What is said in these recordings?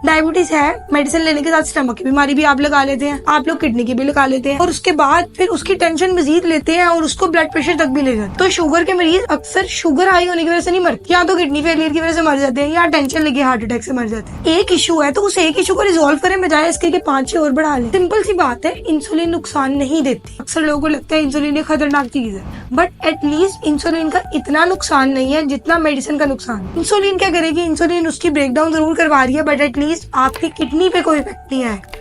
Diabetes है, medicine लेने के साथ स्टमक की बीमारी भी आप लगा लेते हैं, आप लोग किडनी की भी लगा लेते हैं, और उसके बाद फिर उसकी टेंशन मजीद लेते हैं और उसको ब्लड प्रेशर तक भी ले जाते हैं। तो शुगर के मरीज अक्सर शुगर हाई होने की वजह से नहीं मरते, या तो किडनी फेलियर की वजह से मर जाते हैं, या टेंशन लेके हार्ट अटैक से मर जाते हैं। एक इशू है तो उस एक इशू को रिजोल्व करें बजाय इसके कि 5-6 और बढ़ा लें। सिंपल सी बात है, इंसुलिन नुकसान नहीं देती। अक्सर लोगों को लगता है इंसुलिन एक खतरनाक चीज है, बट एटलीस्ट इंसुलिन का इतना नुकसान नहीं है जितना मेडिसिन का नुकसान। इंसुलिन क्या करेगी, इंसुलिन उसकी ब्रेकडाउन जरूर करवा रही है, बट एटलीस्ट आपकी किडनी पे कोई इफेक्ट नहीं आएगा।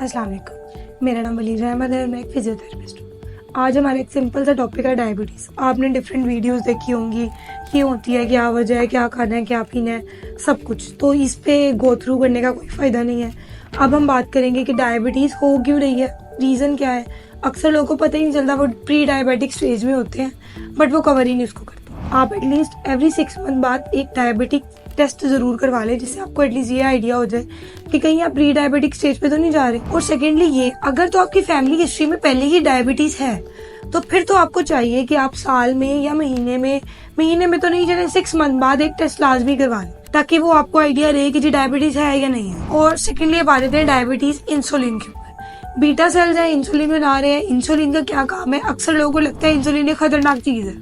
अस्सलाम वालेकुम, मेरा नाम वलीद अहमद है और मैं एक फिजियोथेरेपिस्ट हूँ। आज हमारा एक सिंपल सा टॉपिक है डायबिटीज़। आपने डिफरेंट वीडियोस देखी होंगी, क्यों होती है, क्या वजह है, क्या खाना है, क्या पीना है, सब कुछ। तो इस पे गो थ्रू करने का कोई फ़ायदा नहीं है। अब हम बात करेंगे कि डायबिटीज़ हो क्यों रही है, रीज़न क्या है। अक्सर लोगों को पता ही नहीं चलता, वो प्री डायबिटिक स्टेज में होते हैं बट वो कवर ही नहीं उसको करते। आप एटलीस्ट एवरी 6 मंथ बाद एक डायबिटिक टेस्ट जरूर करवा लें, जिससे आपको एटलीस्ट ये आइडिया हो जाए कि कहीं आप प्री डायबिटिक स्टेज पे तो नहीं जा रहे। और सेकेंडली ये, अगर तो आपकी फैमिली हिस्ट्री में पहले ही डायबिटीज है तो फिर तो आपको चाहिए कि आप साल में या महीने में तो नहीं, चले 6 मंथ बाद एक टेस्ट लाजमी करवा लें, ताकि वो आपको आइडिया रहे कि जी डायबिटीज है या नहीं है। और सेकेंडली बात करते हैं डायबिटीज इंसुलिन के ऊपर। बीटा सेल्स है, इंसुलिन बना रहे हैं। इंसुलिन का क्या काम है, अक्सर लोगों को लगता है इंसुलिन एक खतरनाक चीज है।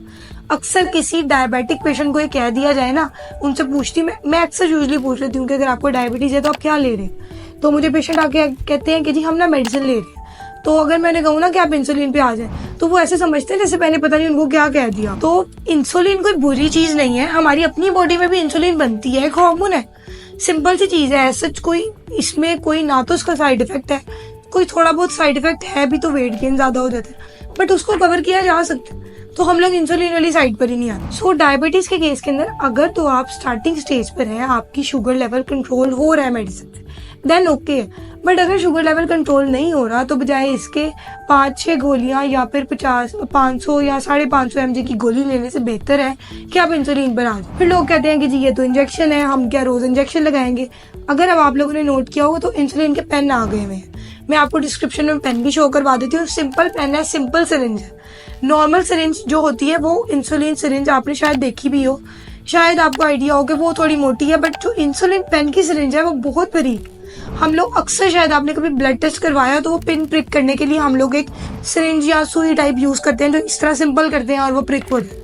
अक्सर किसी डायबिटिक पेशेंट को ये कह दिया जाए ना, उनसे पूछती मैं अक्सर यूजली पूछ लेती हूँ कि अगर आपको डायबिटीज है तो आप क्या ले रहे हैं। तो मुझे पेशेंट आके कहते हैं कि जी हम ना मेडिसिन ले रहे हैं। तो अगर मैंने कहूँ ना कि आप इंसुलिन पे आ जाए, तो वो ऐसे समझते हैं जैसे मैंने पता नहीं उनको क्या कह दिया। तो इंसुलिन कोई बुरी चीज नहीं है, हमारी अपनी बॉडी में भी इंसुलिन बनती है, एक हार्मोन है, सिंपल सी चीज है। ऐसा कोई इसमें कोई ना तो उसका साइड इफेक्ट है, कोई थोड़ा बहुत साइड इफेक्ट है भी तो वेट गेन ज्यादा हो जाता है, बट उसको कवर किया जा सकता है। तो हम लोग इंसुलिन वाली साइड पर ही नहीं आते। सो डायबिटीज के केस के अंदर अगर तो आप स्टार्टिंग स्टेज पर हैं, आपकी शुगर लेवल कंट्रोल हो रहा है मेडिसिन से, देन ओके। बट अगर शुगर लेवल कंट्रोल नहीं हो रहा तो बजाय इसके 5-6 गोलियां या फिर 500 या 550 mg की गोली लेने से बेहतर है कि आप इंसुलिन पर आ जाए। फिर लोग कहते हैं कि जी ये तो इंजेक्शन है, हम क्या रोज इंजेक्शन लगाएंगे। अगर अब आप लोगों ने नोट किया होगा तो इंसुलिन के पेन आ गए हुए हैं। मैं आपको डिस्क्रिप्शन में पेन भी शो करवा देती हूँ। सिंपल पेन है, सिंपल सिरिंज है। नॉर्मल सिरिंज जो होती है वो इंसुलिन सिरिंज आपने शायद देखी भी हो, शायद आपको आइडिया हो कि वो थोड़ी मोटी है, बट जो इंसुलिन पेन की सिरिंज है वो बहुत बारीक। हम लोग अक्सर, शायद आपने कभी ब्लड टेस्ट करवाया तो वो पिन प्रिक करने के लिए हम लोग एक सिरिंज या सुई टाइप यूज करते हैं, जो इस तरह सिंपल करते हैं और वो प्रिक हो जाए।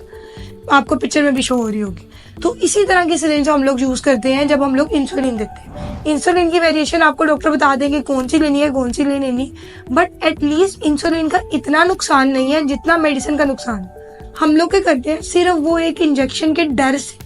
आपको पिक्चर में भी शो हो रही होगी। तो इसी तरह की सिरिंज हम लोग यूज करते हैं जब हम लोग इंसुलिन देते हैं। इंसुलिन की वेरिएशन आपको डॉक्टर बता देंगे कौन सी लेनी है, कौन सी लेनी नहीं, बट एटलीस्ट इंसुलिन का इतना नुकसान नहीं है जितना मेडिसिन का नुकसान। हम लोग क्या करते हैं, सिर्फ वो एक इंजेक्शन के डर से,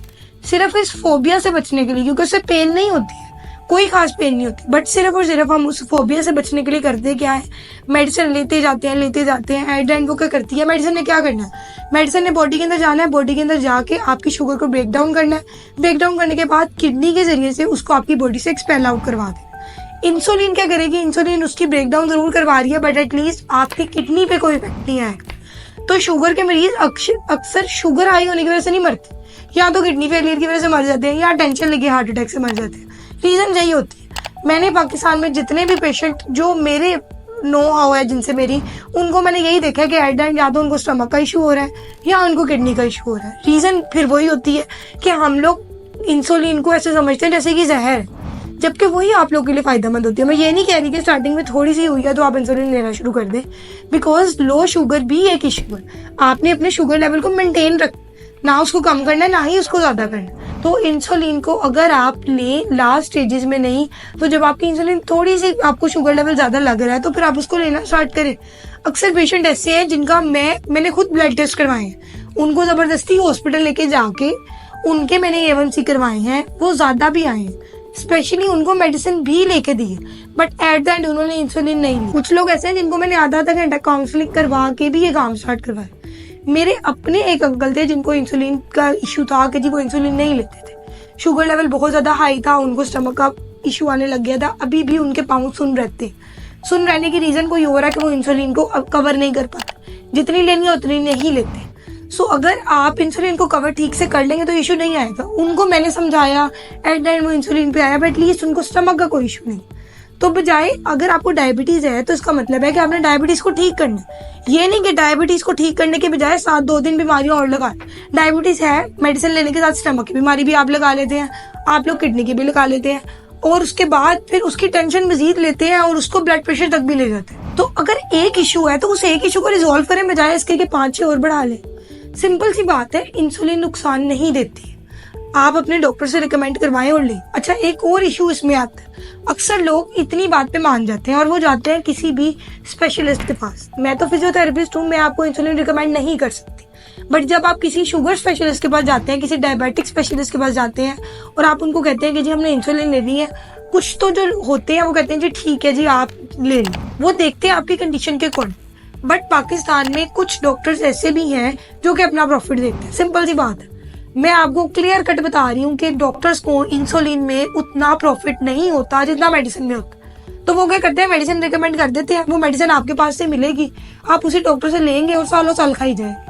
सिर्फ इस फोबिया से बचने के लिए, क्योंकि उससे पेन नहीं होती है, कोई खास पेन नहीं होती, बट सिर्फ और सिर्फ हम उस फोबिया से बचने के लिए करते क्या है, मेडिसिन लेते जाते हैं एट एंड वो क्या करती है, मेडिसिन ने क्या करना है, मेडिसिन ने बॉडी के अंदर जाना है, बॉडी के अंदर जाके आपकी शुगर को ब्रेक डाउन करना है, ब्रेक डाउन करने के बाद किडनी के जरिए से उसको आपकी बॉडी से एक्सपेल आउट करवा दे। इंसुलिन क्या करेगी, इंसुलिन उसकी ब्रेक डाउन जरूर करवा रही है, बट एटलीस्ट आपकी किडनी पे कोई इफेक्ट नहीं आएगा। तो शुगर के मरीज अक्सर शुगर हाई होने की वजह से नहीं मरते, या तो किडनी फेलियर की वजह से मर जाते हैं, या टेंशन लेके हार्ट अटैक से मर जाते हैं। रीजन यही होती है। मैंने पाकिस्तान में जितने भी पेशेंट जो मेरे नो हाउ है जिनसे मेरी, उनको मैंने यही देखा है कि एट द एंड या तो उनको स्टमक का इशू हो रहा है या उनको किडनी का इशू हो रहा है। रीजन फिर वही होती है कि हम लोग इंसुलिन को ऐसे समझते हैं जैसे कि जहर है, जबकि वही आप लोगों के लिए फायदेमंद होती है। मैं ये नहीं कह रही कि स्टार्टिंग में थोड़ी सी हुई है तो आप इंसुलिन लेना शुरू कर दें, बिकॉज लो शुगर भी एक इशू है। आपने अपने शुगर लेवल को मेंटेन रख, ना उसको कम करना है ना ही उसको ज्यादा करना। तो इंसुलिन को अगर आप लें लास्ट स्टेजेस में नहीं, तो जब आपकी इंसुलिन थोड़ी सी आपको शुगर लेवल ज्यादा लग रहा है तो फिर आप उसको लेना स्टार्ट करें। अक्सर पेशेंट ऐसे हैं जिनका मैंने खुद ब्लड टेस्ट करवाए हैं, उनको जबरदस्ती हॉस्पिटल लेके जाके उनके मैंने A1C करवाए हैं, वो ज्यादा भी आए हैं, स्पेशली उनको मेडिसिन भी लेके दी है, बट एट द एंड उन्होंने इंसुलिन नहीं ली। कुछ लोग ऐसे हैं जिनको मैंने आधा घंटा काउंसलिंग करवा के भी ये काम स्टार्ट करवाया। मेरे अपने एक अंकल थे जिनको इंसुलिन का इशू था कि जी वो इंसुलिन नहीं लेते थे, शुगर लेवल बहुत ज्यादा हाई था, उनको स्टमक का इशू आने लग गया था, अभी भी उनके पाँव सुन रहने की रीजन कोई और है कि वो इंसुलिन को अब कवर नहीं कर पाते, जितनी लेनी है उतनी नहीं लेते। सो अगर आप इंसुलिन को कवर ठीक से कर लेंगे तो इशू नहीं आएगा। उनको मैंने समझाया, एट द एंड वो इंसुलिन पे आया, बट एटलीस्ट उनको स्टमक का कोई इशू नहीं। तो बजाय अगर आपको डायबिटीज है तो इसका मतलब है कि आपने डायबिटीज को ठीक करना है। ये नहीं कि डायबिटीज को ठीक करने के बजाय 2 दिन बीमारियां और लगा। डायबिटीज है, मेडिसिन लेने के साथ स्टमक की बीमारी भी आप लगा लेते हैं, आप लोग किडनी की भी लगा लेते हैं, और उसके बाद फिर उसकी टेंशन मजीद लेते हैं और उसको ब्लड प्रेशर तक भी ले जाते हैं। तो अगर एक इशू है तो उस एक इशू को रिजॉल्व करें बजाय इसके कि 5-6 और बढ़ा लें। सिंपल सी बात है, इंसुलिन नुकसान नहीं देती है, आप अपने डॉक्टर से रिकमेंड करवाएं और लें। अच्छा, एक और इशू इसमें आता है, अक्सर लोग इतनी बात पे मान जाते हैं और वो जाते हैं किसी भी स्पेशलिस्ट के पास। मैं तो फिजियोथेरेपिस्ट हूँ, मैं आपको इंसुलिन रिकमेंड नहीं कर सकती, बट जब आप किसी शुगर स्पेशलिस्ट के पास जाते हैं, किसी डायबिटिक स्पेशलिस्ट के पास जाते हैं और आप उनको कहते हैं कि जी हमने इंसुलिन लेनी है, कुछ तो जो होते हैं वो कहते हैं जी ठीक है जी आप ले लें, वो देखते हैं आपकी कंडीशन के अकॉर्डिंग। बट पाकिस्तान में कुछ डॉक्टर्स ऐसे भी हैं जो कि अपना प्रॉफिट देखते हैं। सिंपल सी बात है, मैं आपको क्लियर कट बता रही हूँ कि डॉक्टर्स को इंसुलिन में उतना प्रॉफिट नहीं होता जितना मेडिसिन में होता। तो वो क्या करते हैं, मेडिसिन रिकमेंड कर देते हैं, वो मेडिसिन आपके पास से मिलेगी, आप उसी डॉक्टर से लेंगे और सालों साल खाई जाएंगे।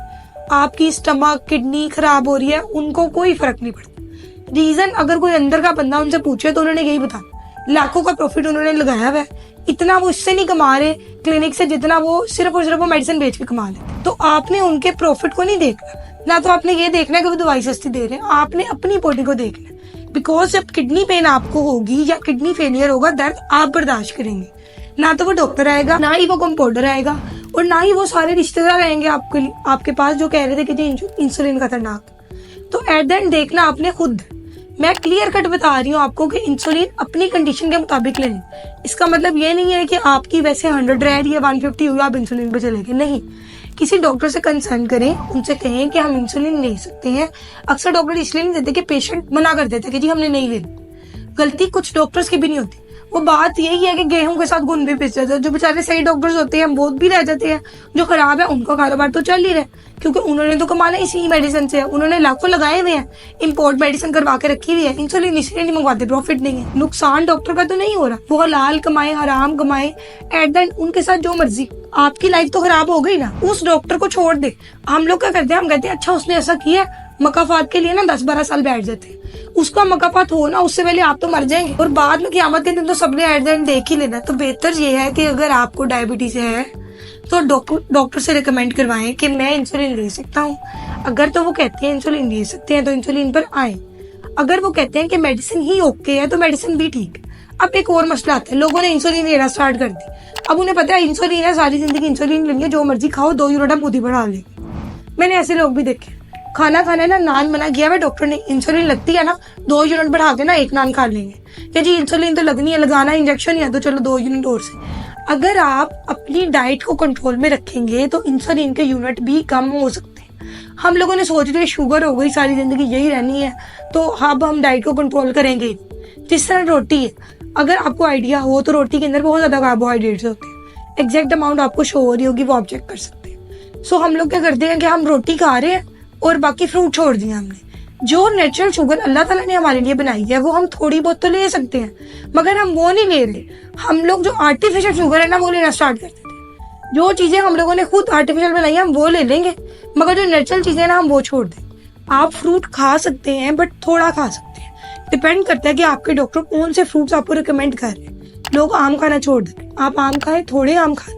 आपकी स्टमक किडनी खराब हो रही है, उनको कोई फर्क नहीं पड़ता। रीजन अगर कोई अंदर का बंदा उनसे पूछे तो उन्होंने यही बताया, लाखों का प्रॉफिट उन्होंने लगाया हुआ है, इतना वो इससे नहीं कमा रहे क्लिनिक से जितना वो सिर्फ और सिर्फ वो मेडिसिन बेच के कमा लेते। तो आपने उनके प्रॉफिट को नहीं देखना, ना तो आपने ये देखना है कि वो दवाई सस्ती दे रहे हैं, आपने अपनी बॉडी को देखना है। बिकॉज जब किडनी पेन आपको होगी या किडनी फेलियर होगा, दर्द आप बर्दाश्त करेंगे, ना तो वो डॉक्टर आएगा, ना ही वो कंपाउंडर आएगा, और ना ही वो सारे रिश्तेदार आएंगे आपके पास जो कह रहे थे कि जी इंसुलिन खतरनाक। तो एट द एंड देखना आपने खुद। मैं क्लियर कट बता रही हूँ आपको कि इंसुलिन अपनी कंडीशन के मुताबिक लेनी। इसका मतलब ये नहीं है कि आपकी वैसे 100 रह रही है 150 हुई आप इंसुलिन पे चले गए, नहीं। किसी डॉक्टर से कंसर्न करें, उनसे कहें कि हम इंसुलिन ले सकते हैं। अक्सर डॉक्टर इसलिए नहीं देते कि पेशेंट मना कर देते कि जी हमने नहीं लेनी। गलती कुछ डॉक्टर्स की भी नहीं होती, वो बात यही है कि गेहूं के साथ गुण भी पिस जाते हैं। जो बेचारे सही डॉक्टर्स होते हैं वो भी रह जाते हैं, जो खराब है उनका कारोबार तो चल ही रहा है, क्योंकि उन्होंने तो कमाना इसी मेडिसिन से है, उन्होंने लाखों लगाए हुए हैं, इंपोर्ट मेडिसिन करवा के रखी हुई है, इंसुलिन इसलिए नहीं मंगवाते, प्रॉफिट नहीं है। नुकसान डॉक्टर का तो नहीं हो रहा, वो हलाल कमाए हराम कमाए, एट द एंड उनके साथ जो मर्जी। आपकी लाइफ तो खराब हो गई ना, उस डॉक्टर को छोड़ दे। हम लोग क्या करते हैं, हम कहते हैं अच्छा उसने ऐसा किया, मकाफात के लिए ना 10-12 साल बैठ जाते हैं। उसका मकाफात हो ना, उससे पहले आप तो मर जाएंगे, और बाद में क़यामत के दिन तो सबने एट द एंड देख ही लेना। तो बेहतर ये है कि अगर आपको डायबिटीज है तो डॉक्टर से रिकमेंड करवाएं कि मैं इंसुलिन ले सकता हूँ। अगर तो वो कहते हैं इंसुलिन ले सकते हैं तो इंसुलिन पर आए। अगर वो कहते हैं कि मेडिसिन ही ओके है तो मेडिसिन भी ठीक है। अब एक और मसला आता है, लोगों ने इंसुलिन लेना स्टार्ट कर दी। अब उन्हें पता है इंसुलिन है, सारी जिंदगी इंसुलिन लेनी है, जो मर्जी खाओ, 2 यूनिट हम खुद ही बढ़ा लेंगे। मैंने ऐसे लोग भी देखे, खाना खाना है ना, नान मना किया हुआ डॉक्टर ने, इंसुलिन लगती है ना 2 यूनिट बढ़ा के ना 1 नान खा लेंगे कि जी इंसुलिन तो लगनी है, लगाना इंजेक्शन ही है तो चलो 2 यूनिट और से। अगर आप अपनी डाइट को कंट्रोल में रखेंगे तो इंसुलिन के यूनिट भी कम हो सकते हैं। हम लोगों ने सोच लिया शुगर हो गई, सारी जिंदगी यही रहनी है, तो अब हम डाइट को कंट्रोल करेंगे। जिस तरह रोटी है, अगर आपको आइडिया हो तो रोटी के अंदर बहुत ज्यादा कार्बोहाइड्रेट्स होते हैं, एग्जैक्ट अमाउंट आपको शो हो रही होगी, वो आप चेक कर सकते हैं। सो हम लोग क्या करते हैं कि हम रोटी खा रहे हैं और बाकी फ्रूट छोड़ दिया हमने। जो नेचुरल शुगर अल्लाह ताला ने हमारे लिए बनाई है वो हम थोड़ी बहुत तो ले सकते हैं, मगर हम वो नहीं ले रहे। हम लोग जो आर्टिफिशियल शुगर है ना वो लेना स्टार्ट कर देते हैं। जो चीजें हम लोगों ने खुद आर्टिफिशियल बनाई है हम वो ले लेंगे, मगर जो नेचुरल चीजें ना हम वो छोड़ दें। आप फ्रूट खा सकते हैं बट थोड़ा खा सकते हैं, डिपेंड करता है कि आपके डॉक्टर कौन से फ्रूट्स आपको रिकमेंड कर रहे हैं। लोग आम खाना छोड़ देते हैं, आप आम खाएं, थोड़े आम खाएं,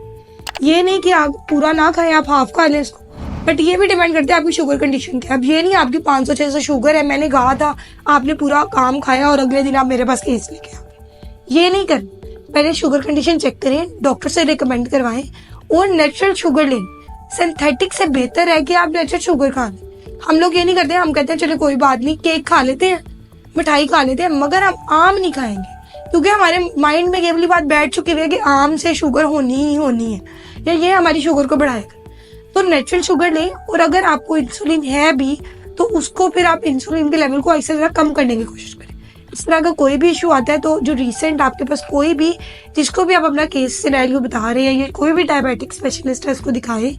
ये नहीं कि आप पूरा ना खाएं, आप हाफ खा लें इसको। बट ये भी डिपेंड करता है आपकी शुगर कंडीशन क्या है। अब ये नहीं आपकी 500-600 शुगर है, मैंने कहा था आपने पूरा आम खाया और अगले दिन आप मेरे पास केस लेके आओ, ये नहीं कर। पहले शुगर कंडीशन चेक करें, डॉक्टर से रिकमेंड करवाएं और नेचुरल शुगर लें। सिंथेटिक से बेहतर है कि आप नेचुरल शुगर खा लें। हम लोग ये नहीं करते, हम कहते हैं चलो कोई बात नहीं, केक खा लेते हैं, मिठाई खा लेते हैं, मगर हम आम नहीं खाएंगे, क्योंकि हमारे माइंड में ये वाली बात बैठ चुकी है कि आम से शुगर होनी ही होनी है, या ये हमारी शुगर को बढ़ाएगा। तो नेचुरल शुगर लें, और अगर आपको इंसुलिन है भी तो उसको फिर आप इंसुलिन के लेवल को ऐसे कम करने की कोशिश करें। इस तरह का कोई भी इशू आता है तो जो रिसेंट आपके पास कोई भी, जिसको भी आप अपना केस सिनेरियो बता रहे हैं, या कोई भी डायबिटिक स्पेशलिस्ट है उसको दिखाएं।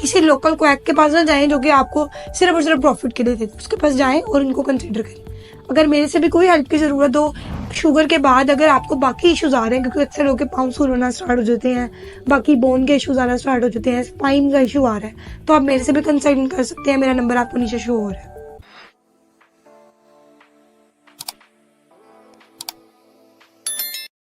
किसी लोकल क्वैक के पास ना जाएं जो कि आपको सिर्फ और सिर्फ प्रॉफिट के लिए देते, उसके पास जाएं और उनको कंसिडर करें। अगर मेरे से भी कोई हेल्प की जरूरत हो शुगर के बाद, अगर आपको बाकी इश्यूज आ रहे हैं, क्योंकि अक्सर लोग के पाँव सूर होना स्टार्ट हो जाते हैं, बाकी बोन के इश्यूज आना स्टार्ट हो जाते हैं, स्पाइन का इशू आ रहा है, तो आप मेरे से भी कंसल्ट कर सकते हैं। मेरा नंबर आपको नीचे शो हो रहा है।